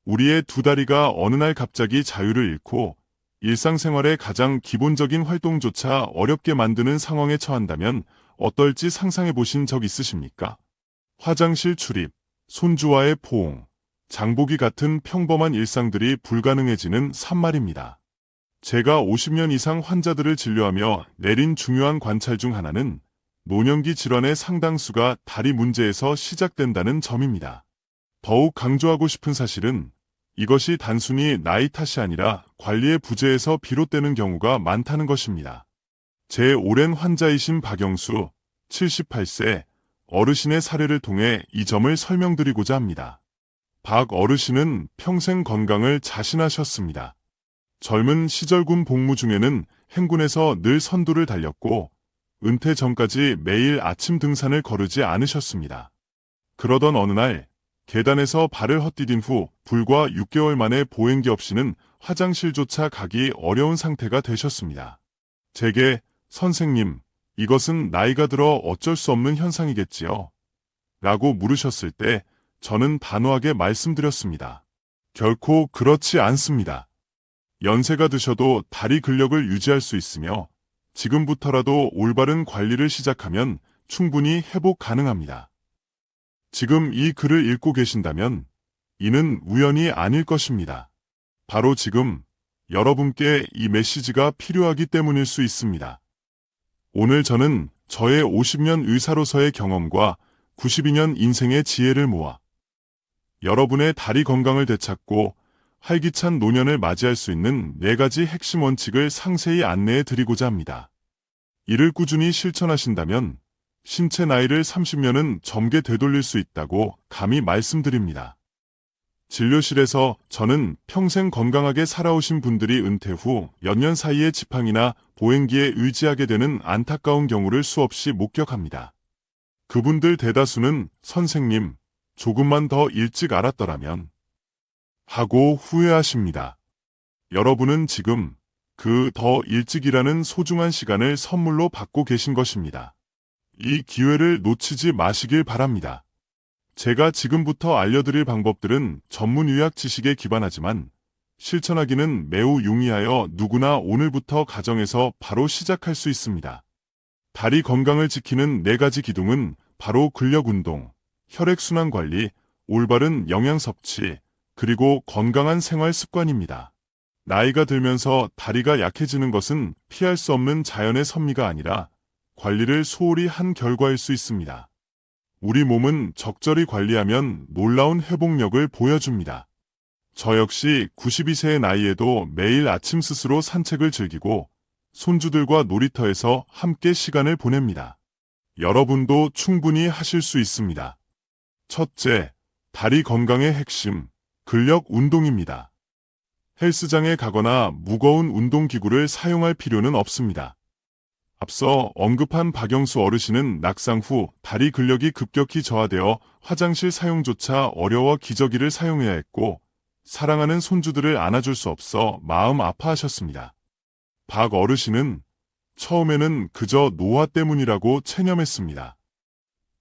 우리의 두 다리가 어느 날 갑자기 자유를 잃고 일상생활의 가장 기본적인 활동조차 어렵게 만드는 상황에 처한다면 어떨지 상상해 보신 적 있으십니까? 화장실 출입, 손주와의 포옹, 장보기 같은 평범한 일상들이 불가능해지는 산말입니다. 제가 50년 이상 환자들을 진료하며 내린 중요한 관찰 중 하나는 노년기 질환의 상당수가 다리 문제에서 시작된다는 점입니다. 더욱 강조하고 싶은 사실은 이것이 단순히 나이 탓이 아니라 관리의 부재에서 비롯되는 경우가 많다는 것입니다. 제 오랜 환자이신 박영수, 78세, 어르신의 사례를 통해 이 점을 설명드리고자 합니다. 박 어르신은 평생 건강을 자신하셨습니다. 젊은 시절 군 복무 중에는 행군에서 늘 선두를 달렸고 은퇴 전까지 매일 아침 등산을 거르지 않으셨습니다. 그러던 어느 날 계단에서 발을 헛디딘 후 불과 6개월 만에 보행기 없이는 화장실조차 가기 어려운 상태가 되셨습니다. 제게 선생님, 이것은 나이가 들어 어쩔 수 없는 현상이겠지요? 라고 물으셨을 때 저는 단호하게 말씀드렸습니다. 결코 그렇지 않습니다. 연세가 드셔도 다리 근력을 유지할 수 있으며 지금부터라도 올바른 관리를 시작하면 충분히 회복 가능합니다. 지금 이 글을 읽고 계신다면 이는 우연이 아닐 것입니다. 바로 지금 여러분께 이 메시지가 필요하기 때문일 수 있습니다. 오늘 저는 저의 50년 의사로서의 경험과 92년 인생의 지혜를 모아 여러분의 다리 건강을 되찾고 활기찬 노년을 맞이할 수 있는 4가지 핵심 원칙을 상세히 안내해 드리고자 합니다. 이를 꾸준히 실천하신다면 신체 나이를 30년은 젊게 되돌릴 수 있다고 감히 말씀드립니다. 진료실에서 저는 평생 건강하게 살아오신 분들이 은퇴 후 몇 년 사이에 지팡이나 보행기에 의지하게 되는 안타까운 경우를 수없이 목격합니다. 그분들 대다수는 선생님, 조금만 더 일찍 알았더라면 하고 후회하십니다. 여러분은 지금 그 더 일찍이라는 소중한 시간을 선물로 받고 계신 것입니다. 이 기회를 놓치지 마시길 바랍니다. 제가 지금부터 알려드릴 방법들은 전문의학 지식에 기반하지만 실천하기는 매우 용이하여 누구나 오늘부터 가정에서 바로 시작할 수 있습니다. 다리 건강을 지키는 4가지 기둥은 바로 근력 운동, 혈액순환 관리, 올바른 영양 섭취, 그리고 건강한 생활 습관입니다. 나이가 들면서 다리가 약해지는 것은 피할 수 없는 자연의 섭리가 아니라 관리를 소홀히 한 결과일 수 있습니다. 우리 몸은 적절히 관리하면 놀라운 회복력을 보여줍니다. 저 역시 92세의 나이에도 매일 아침 스스로 산책을 즐기고 손주들과 놀이터에서 함께 시간을 보냅니다. 여러분도 충분히 하실 수 있습니다. 첫째, 다리 건강의 핵심, 근력 운동입니다. 헬스장에 가거나 무거운 운동기구를 사용할 필요는 없습니다. 앞서 언급한 박영수 어르신은 낙상 후 다리 근력이 급격히 저하되어 화장실 사용조차 어려워 기저귀를 사용해야 했고 사랑하는 손주들을 안아줄 수 없어 마음 아파하셨습니다. 박 어르신은 처음에는 그저 노화 때문이라고 체념했습니다.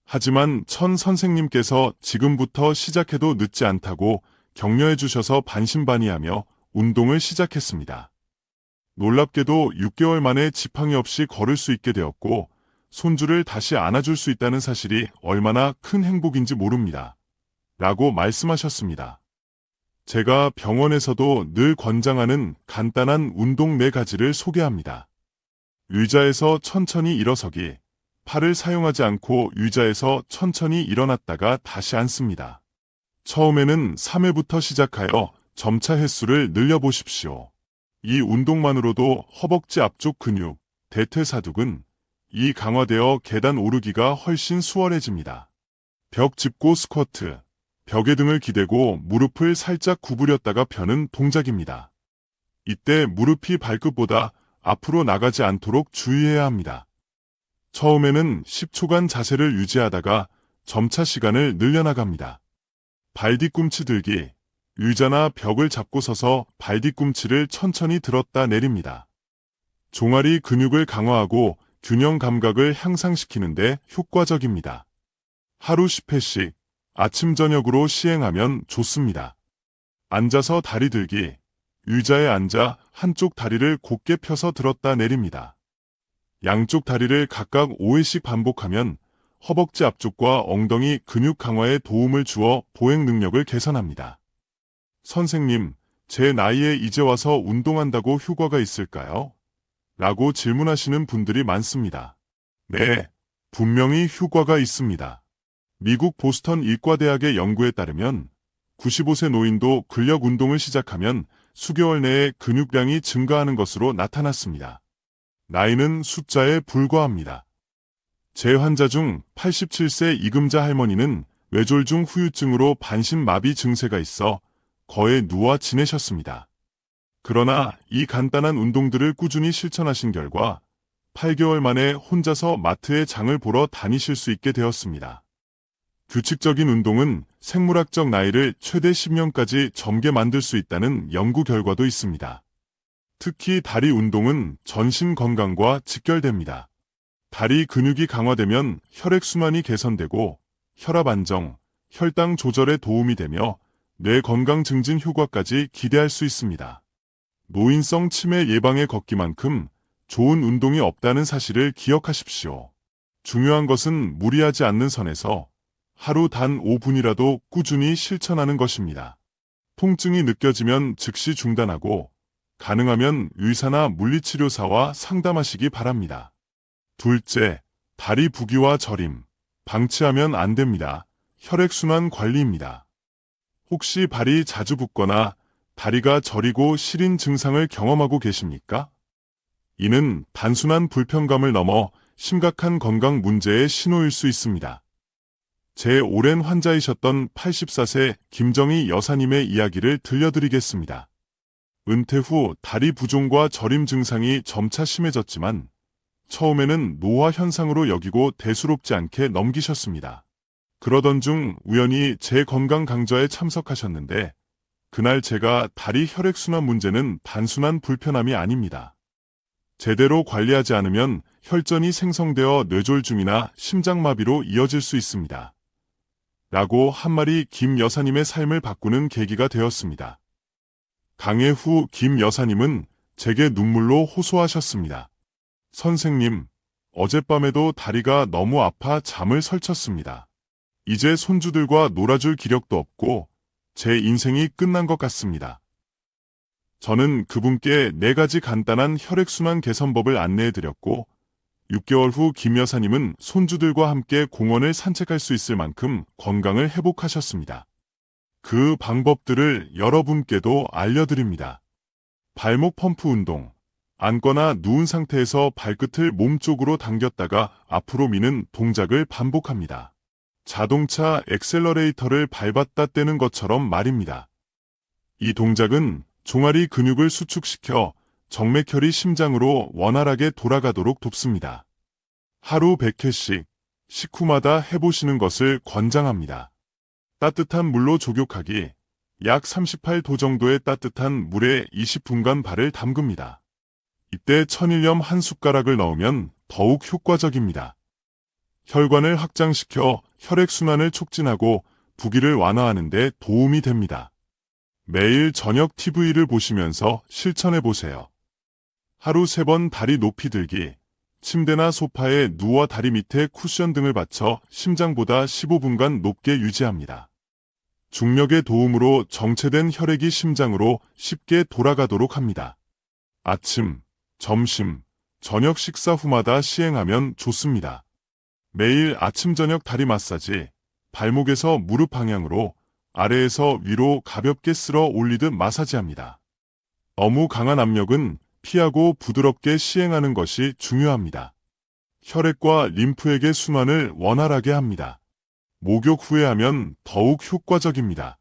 하지만 천 선생님께서 지금부터 시작해도 늦지 않다고 격려해 주셔서 반신반의하며 운동을 시작했습니다. 놀랍게도 6개월 만에 지팡이 없이 걸을 수 있게 되었고 손주를 다시 안아줄 수 있다는 사실이 얼마나 큰 행복인지 모릅니다. 라고 말씀하셨습니다. 제가 병원에서도 늘 권장하는 간단한 운동 4가지를 소개합니다. 의자에서 천천히 일어서기, 팔을 사용하지 않고 의자에서 천천히 일어났다가 다시 앉습니다. 처음에는 3회부터 시작하여 점차 횟수를 늘려보십시오. 이 운동만으로도 허벅지 앞쪽 근육, 대퇴사두근, 이 강화되어 계단 오르기가 훨씬 수월해집니다. 벽 짚고 스쿼트, 벽에 등을 기대고 무릎을 살짝 구부렸다가 펴는 동작입니다. 이때 무릎이 발끝보다 앞으로 나가지 않도록 주의해야 합니다. 처음에는 10초간 자세를 유지하다가 점차 시간을 늘려나갑니다. 발 뒤꿈치 들기, 의자나 벽을 잡고 서서 발 뒤꿈치를 천천히 들었다 내립니다. 종아리 근육을 강화하고 균형 감각을 향상시키는데 효과적입니다. 하루 10회씩 아침 저녁으로 시행하면 좋습니다. 앉아서 다리 들기. 의자에 앉아 한쪽 다리를 곧게 펴서 들었다 내립니다. 양쪽 다리를 각각 5회씩 반복하면 허벅지 앞쪽과 엉덩이 근육 강화에 도움을 주어 보행 능력을 개선합니다. 선생님, 제 나이에 이제 와서 운동한다고 효과가 있을까요? 라고 질문하시는 분들이 많습니다. 네, 분명히 효과가 있습니다. 미국 보스턴 의과대학의 연구에 따르면 95세 노인도 근력 운동을 시작하면 수개월 내에 근육량이 증가하는 것으로 나타났습니다. 나이는 숫자에 불과합니다. 제 환자 중 87세 이금자 할머니는 뇌졸중 후유증으로 반신마비 증세가 있어 거의 누워 지내셨습니다. 그러나 이 간단한 운동들을 꾸준히 실천하신 결과 8개월 만에 혼자서 마트에 장을 보러 다니실 수 있게 되었습니다. 규칙적인 운동은 생물학적 나이를 최대 10년까지 젊게 만들 수 있다는 연구 결과도 있습니다. 특히 다리 운동은 전신 건강과 직결됩니다. 다리 근육이 강화되면 혈액순환이 개선되고 혈압 안정, 혈당 조절에 도움이 되며 뇌 건강 증진 효과까지 기대할 수 있습니다. 노인성 치매 예방에 걷기만큼 좋은 운동이 없다는 사실을 기억하십시오. 중요한 것은 무리하지 않는 선에서 하루 단 5분이라도 꾸준히 실천하는 것입니다. 통증이 느껴지면 즉시 중단하고 가능하면 의사나 물리치료사와 상담하시기 바랍니다. 둘째, 다리 부기와 저림. 방치하면 안 됩니다. 혈액순환 관리입니다. 혹시 발이 자주 붓거나 다리가 저리고 시린 증상을 경험하고 계십니까? 이는 단순한 불편감을 넘어 심각한 건강 문제의 신호일 수 있습니다. 제 오랜 환자이셨던 84세 김정희 여사님의 이야기를 들려드리겠습니다. 은퇴 후 다리 부종과 저림 증상이 점차 심해졌지만 처음에는 노화 현상으로 여기고 대수롭지 않게 넘기셨습니다. 그러던 중 우연히 제 건강 강좌에 참석하셨는데 그날 제가 다리 혈액순환 문제는 단순한 불편함이 아닙니다. 제대로 관리하지 않으면 혈전이 생성되어 뇌졸중이나 심장마비로 이어질 수 있습니다. 라고 한 말이 김 여사님의 삶을 바꾸는 계기가 되었습니다. 강해 후 김 여사님은 제게 눈물로 호소하셨습니다. 선생님, 어젯밤에도 다리가 너무 아파 잠을 설쳤습니다. 이제 손주들과 놀아줄 기력도 없고 제 인생이 끝난 것 같습니다. 저는 그분께 4가지 간단한 혈액순환 개선법을 안내해드렸고 6개월 후 김 여사님은 손주들과 함께 공원을 산책할 수 있을 만큼 건강을 회복하셨습니다. 그 방법들을 여러분께도 알려드립니다. 발목 펌프 운동. 앉거나 누운 상태에서 발끝을 몸쪽으로 당겼다가 앞으로 미는 동작을 반복합니다. 자동차 엑셀러레이터를 밟았다 떼는 것처럼 말입니다. 이 동작은 종아리 근육을 수축시켜 정맥혈이 심장으로 원활하게 돌아가도록 돕습니다. 하루 100회씩 식후마다 해보시는 것을 권장합니다. 따뜻한 물로 족욕하기. 약 38도 정도의 따뜻한 물에 20분간 발을 담급니다. 이때 천일염 한 숟가락을 넣으면 더욱 효과적입니다. 혈관을 확장시켜 혈액순환을 촉진하고 부기를 완화하는 데 도움이 됩니다. 매일 저녁 TV를 보시면서 실천해보세요. 하루 3번 다리 높이 들기. 침대나 소파에 누워 다리 밑에 쿠션 등을 받쳐 심장보다 15분간 높게 유지합니다. 중력의 도움으로 정체된 혈액이 심장으로 쉽게 돌아가도록 합니다. 아침, 점심, 저녁 식사 후마다 시행하면 좋습니다. 매일 아침 저녁 다리 마사지. 발목에서 무릎 방향으로 아래에서 위로 가볍게 쓸어 올리듯 마사지합니다. 너무 강한 압력은 피하고 부드럽게 시행하는 것이 중요합니다. 혈액과 림프액의 순환을 원활하게 합니다. 목욕 후에 하면 더욱 효과적입니다.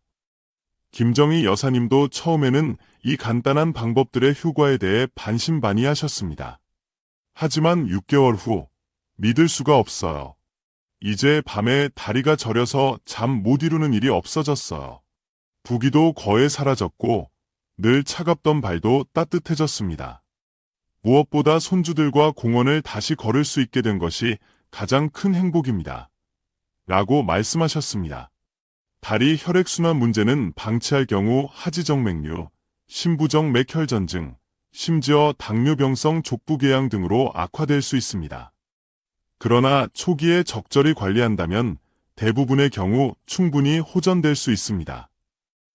김정희 여사님도 처음에는 이 간단한 방법들의 효과에 대해 반신반의하셨습니다. 하지만 6개월 후 믿을 수가 없어요. 이제 밤에 다리가 저려서 잠 못 이루는 일이 없어졌어요. 부기도 거의 사라졌고 늘 차갑던 발도 따뜻해졌습니다. 무엇보다 손주들과 공원을 다시 걸을 수 있게 된 것이 가장 큰 행복입니다. 라고 말씀하셨습니다. 다리 혈액순환 문제는 방치할 경우 하지정맥류, 심부정 맥혈전증, 심지어 당뇨병성 족부궤양 등으로 악화될 수 있습니다. 그러나 초기에 적절히 관리한다면 대부분의 경우 충분히 호전될 수 있습니다.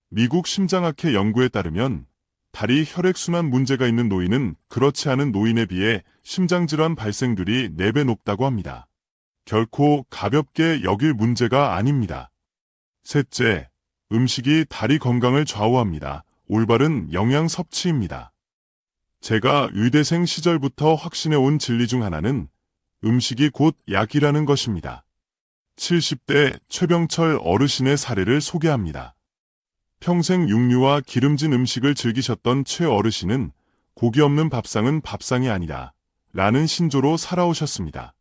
미국 심장학회 연구에 따르면 다리 혈액순환 문제가 있는 노인은 그렇지 않은 노인에 비해 심장질환 발생률이 4배 높다고 합니다. 결코 가볍게 여길 문제가 아닙니다. 셋째, 음식이 다리 건강을 좌우합니다. 올바른 영양 섭취입니다. 제가 의대생 시절부터 확신해온 진리 중 하나는 음식이 곧 약이라는 것입니다. 70대 최병철 어르신의 사례를 소개합니다. 평생 육류와 기름진 음식을 즐기셨던 최 어르신은 고기 없는 밥상은 밥상이 아니라 라는 신조로 살아오셨습니다.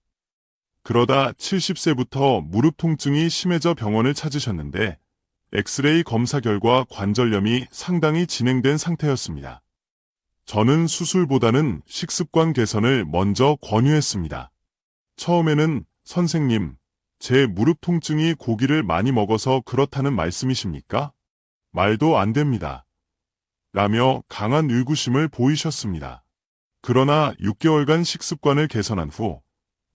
그러다 70세부터 무릎 통증이 심해져 병원을 찾으셨는데 엑스레이 검사 결과 관절염이 상당히 진행된 상태였습니다. 저는 수술보다는 식습관 개선을 먼저 권유했습니다. 처음에는 선생님, 제 무릎 통증이 고기를 많이 먹어서 그렇다는 말씀이십니까? 말도 안 됩니다. 라며 강한 의구심을 보이셨습니다. 그러나 6개월간 식습관을 개선한 후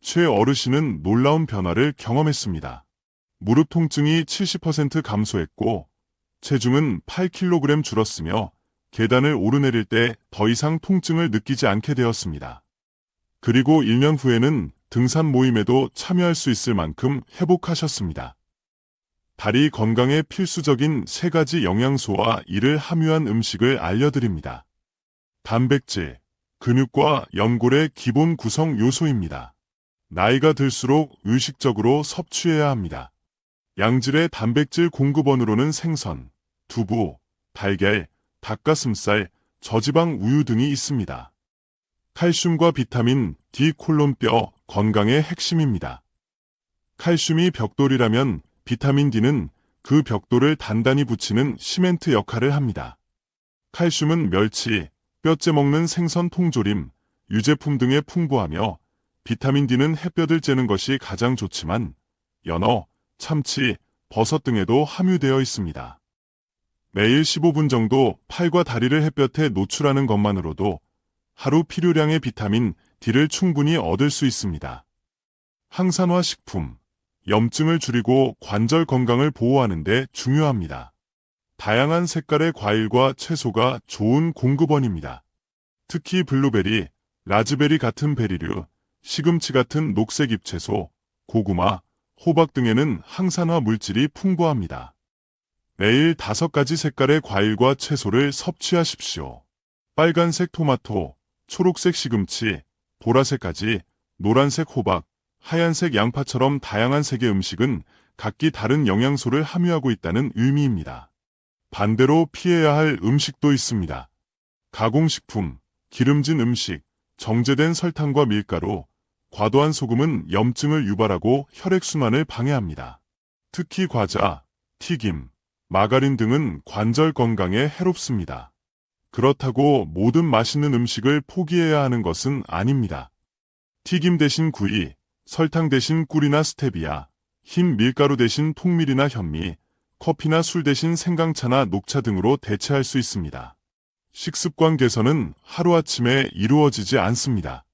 최 어르신은 놀라운 변화를 경험했습니다. 무릎 통증이 70% 감소했고 체중은 8kg 줄었으며 계단을 오르내릴 때 더 이상 통증을 느끼지 않게 되었습니다. 그리고 1년 후에는 등산 모임에도 참여할 수 있을 만큼 회복하셨습니다. 다리 건강에 필수적인 3가지 영양소와 이를 함유한 음식을 알려드립니다. 단백질, 근육과 연골의 기본 구성 요소입니다. 나이가 들수록 의식적으로 섭취해야 합니다. 양질의 단백질 공급원으로는 생선, 두부, 달걀, 닭가슴살, 저지방 우유 등이 있습니다. 칼슘과 비타민 D 콜론뼈 건강의 핵심입니다. 칼슘이 벽돌이라면 비타민 D는 그 벽돌을 단단히 붙이는 시멘트 역할을 합니다. 칼슘은 멸치, 뼈째 먹는 생선 통조림, 유제품 등에 풍부하며 비타민 D는 햇볕을 쬐는 것이 가장 좋지만 연어, 참치, 버섯 등에도 함유되어 있습니다. 매일 15분 정도 팔과 다리를 햇볕에 노출하는 것만으로도 하루 필요량의 비타민 D를 충분히 얻을 수 있습니다. 항산화 식품, 염증을 줄이고 관절 건강을 보호하는 데 중요합니다. 다양한 색깔의 과일과 채소가 좋은 공급원입니다. 특히 블루베리, 라즈베리 같은 베리류, 시금치 같은 녹색 잎채소, 고구마, 호박 등에는 항산화 물질이 풍부합니다. 매일 5가지 색깔의 과일과 채소를 섭취하십시오. 빨간색 토마토, 초록색 시금치, 보라색 가지, 노란색 호박, 하얀색 양파처럼 다양한 색의 음식은 각기 다른 영양소를 함유하고 있다는 의미입니다. 반대로 피해야 할 음식도 있습니다. 가공식품, 기름진 음식, 정제된 설탕과 밀가루, 과도한 소금은 염증을 유발하고 혈액순환을 방해합니다. 특히 과자, 튀김, 마가린 등은 관절 건강에 해롭습니다. 그렇다고 모든 맛있는 음식을 포기해야 하는 것은 아닙니다. 튀김 대신 구이, 설탕 대신 꿀이나 스테비아, 흰 밀가루 대신 통밀이나 현미, 커피나 술 대신 생강차나 녹차 등으로 대체할 수 있습니다. 식습관 개선은 하루아침에 이루어지지 않습니다.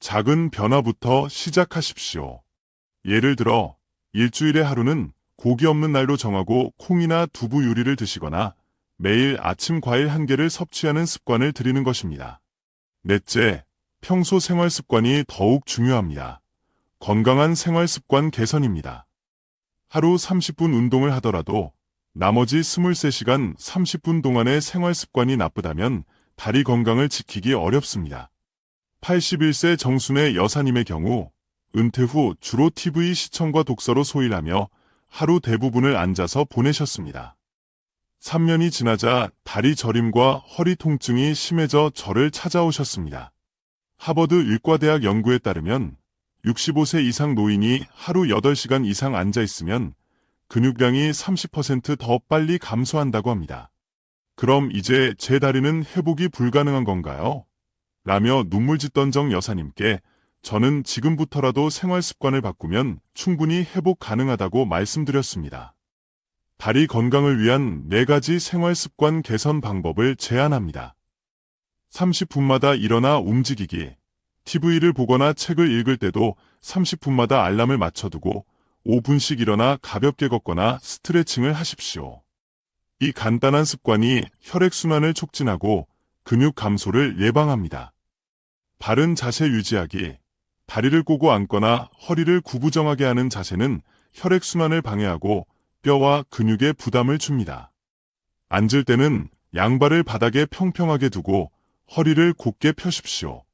작은 변화부터 시작하십시오. 예를 들어 일주일에 하루는 고기 없는 날로 정하고 콩이나 두부 요리를 드시거나 매일 아침 과일 1개를 섭취하는 습관을 들이는 것입니다. 넷째, 평소 생활 습관이 더욱 중요합니다. 건강한 생활 습관 개선입니다. 하루 30분 운동을 하더라도 나머지 23시간 30분 동안의 생활 습관이 나쁘다면 다리 건강을 지키기 어렵습니다. 81세 정순의 여사님의 경우 은퇴 후 주로 TV 시청과 독서로 소일하며 하루 대부분을 앉아서 보내셨습니다. 3년이 지나자 다리 저림과 허리 통증이 심해져 저를 찾아오셨습니다. 하버드 의과대학 연구에 따르면 65세 이상 노인이 하루 8시간 이상 앉아 있으면 근육량이 30% 더 빨리 감소한다고 합니다. 그럼 이제 제 다리는 회복이 불가능한 건가요? 라며 눈물 짓던 정 여사님께 저는 지금부터라도 생활 습관을 바꾸면 충분히 회복 가능하다고 말씀드렸습니다. 다리 건강을 위한 4가지 생활 습관 개선 방법을 제안합니다. 30분마다 일어나 움직이기. TV를 보거나 책을 읽을 때도 30분마다 알람을 맞춰두고 5분씩 일어나 가볍게 걷거나 스트레칭을 하십시오. 이 간단한 습관이 혈액순환을 촉진하고 근육 감소를 예방합니다. 바른 자세 유지하기. 다리를 꼬고 앉거나 허리를 구부정하게 하는 자세는 혈액순환을 방해하고 뼈와 근육에 부담을 줍니다. 앉을 때는 양발을 바닥에 평평하게 두고 허리를 곧게 펴십시오.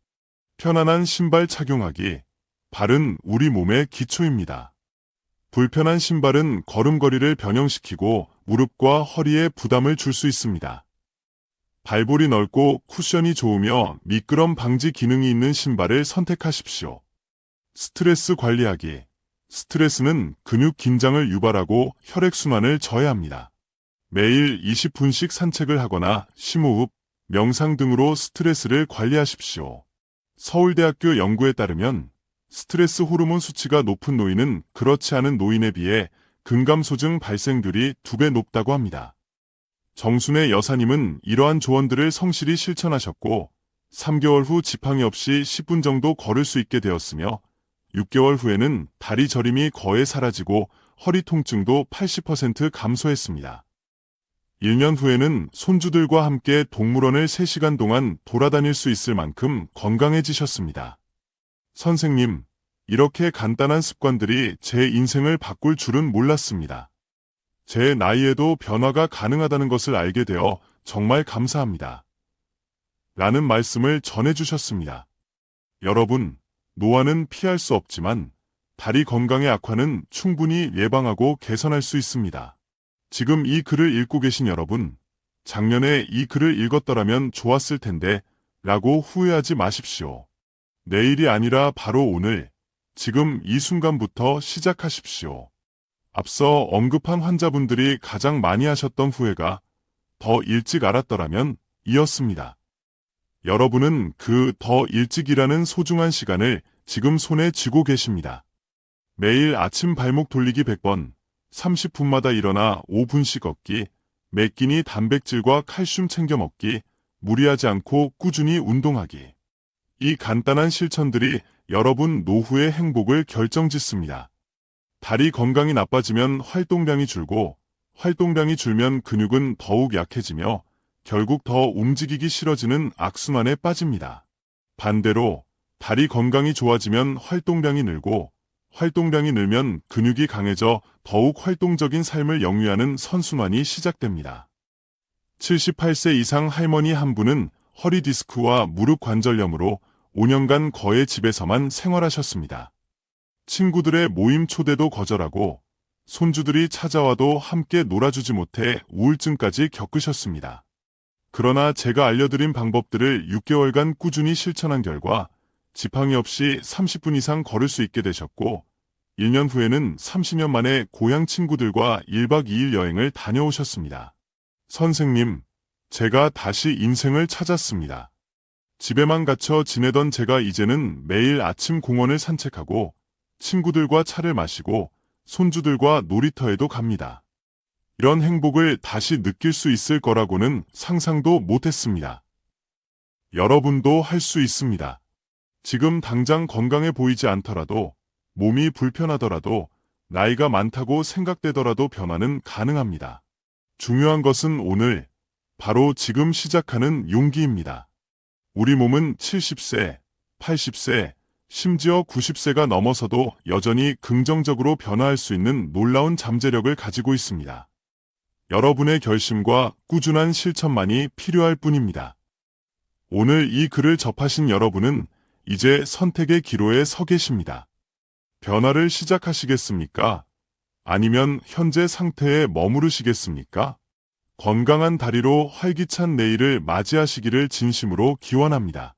편안한 신발 착용하기. 발은 우리 몸의 기초입니다. 불편한 신발은 걸음걸이를 변형시키고 무릎과 허리에 부담을 줄 수 있습니다. 발볼이 넓고 쿠션이 좋으며 미끄럼 방지 기능이 있는 신발을 선택하십시오. 스트레스 관리하기. 스트레스는 근육 긴장을 유발하고 혈액순환을 저해합니다. 매일 20분씩 산책을 하거나 심호흡, 명상 등으로 스트레스를 관리하십시오. 서울대학교 연구에 따르면 스트레스 호르몬 수치가 높은 노인은 그렇지 않은 노인에 비해 근감소증 발생률이 2배 높다고 합니다. 정순애 여사님은 이러한 조언들을 성실히 실천하셨고 3개월 후 지팡이 없이 10분 정도 걸을 수 있게 되었으며 6개월 후에는 다리 저림이 거의 사라지고 허리 통증도 80% 감소했습니다. 1년 후에는 손주들과 함께 동물원을 3시간 동안 돌아다닐 수 있을 만큼 건강해지셨습니다. 선생님, 이렇게 간단한 습관들이 제 인생을 바꿀 줄은 몰랐습니다. 제 나이에도 변화가 가능하다는 것을 알게 되어 정말 감사합니다. 라는 말씀을 전해주셨습니다. 여러분, 노화는 피할 수 없지만 다리 건강의 악화는 충분히 예방하고 개선할 수 있습니다. 지금 이 글을 읽고 계신 여러분, 작년에 이 글을 읽었더라면 좋았을 텐데 라고 후회하지 마십시오. 내일이 아니라 바로 오늘, 지금 이 순간부터 시작하십시오. 앞서 언급한 환자분들이 가장 많이 하셨던 후회가 더 일찍 알았더라면 이었습니다. 여러분은 그 더 일찍이라는 소중한 시간을 지금 손에 쥐고 계십니다. 매일 아침 발목 돌리기 100번, 30분마다 일어나 5분씩 걷기, 매 끼니 단백질과 칼슘 챙겨 먹기, 무리하지 않고 꾸준히 운동하기. 이 간단한 실천들이 여러분 노후의 행복을 결정짓습니다. 다리 건강이 나빠지면 활동량이 줄고, 활동량이 줄면 근육은 더욱 약해지며 결국 더 움직이기 싫어지는 악순환에 빠집니다. 반대로 다리 건강이 좋아지면 활동량이 늘고, 활동량이 늘면 근육이 강해져 더욱 활동적인 삶을 영위하는 선순환이 시작됩니다. 78세 이상 할머니 한 분은 허리 디스크와 무릎 관절염으로 5년간 거의 집에서만 생활하셨습니다. 친구들의 모임 초대도 거절하고 손주들이 찾아와도 함께 놀아주지 못해 우울증까지 겪으셨습니다. 그러나 제가 알려드린 방법들을 6개월간 꾸준히 실천한 결과 지팡이 없이 30분 이상 걸을 수 있게 되셨고 1년 후에는 30년 만에 고향 친구들과 1박 2일 여행을 다녀오셨습니다. 선생님, 제가 다시 인생을 찾았습니다. 집에만 갇혀 지내던 제가 이제는 매일 아침 공원을 산책하고 친구들과 차를 마시고 손주들과 놀이터에도 갑니다. 이런 행복을 다시 느낄 수 있을 거라고는 상상도 못했습니다. 여러분도 할 수 있습니다. 지금 당장 건강해 보이지 않더라도, 몸이 불편하더라도, 나이가 많다고 생각되더라도 변화는 가능합니다. 중요한 것은 오늘, 바로 지금 시작하는 용기입니다. 우리 몸은 70세, 80세, 심지어 90세가 넘어서도 여전히 긍정적으로 변화할 수 있는 놀라운 잠재력을 가지고 있습니다. 여러분의 결심과 꾸준한 실천만이 필요할 뿐입니다. 오늘 이 글을 접하신 여러분은 이제 선택의 기로에 서 계십니다. 변화를 시작하시겠습니까? 아니면 현재 상태에 머무르시겠습니까? 건강한 다리로 활기찬 내일을 맞이하시기를 진심으로 기원합니다.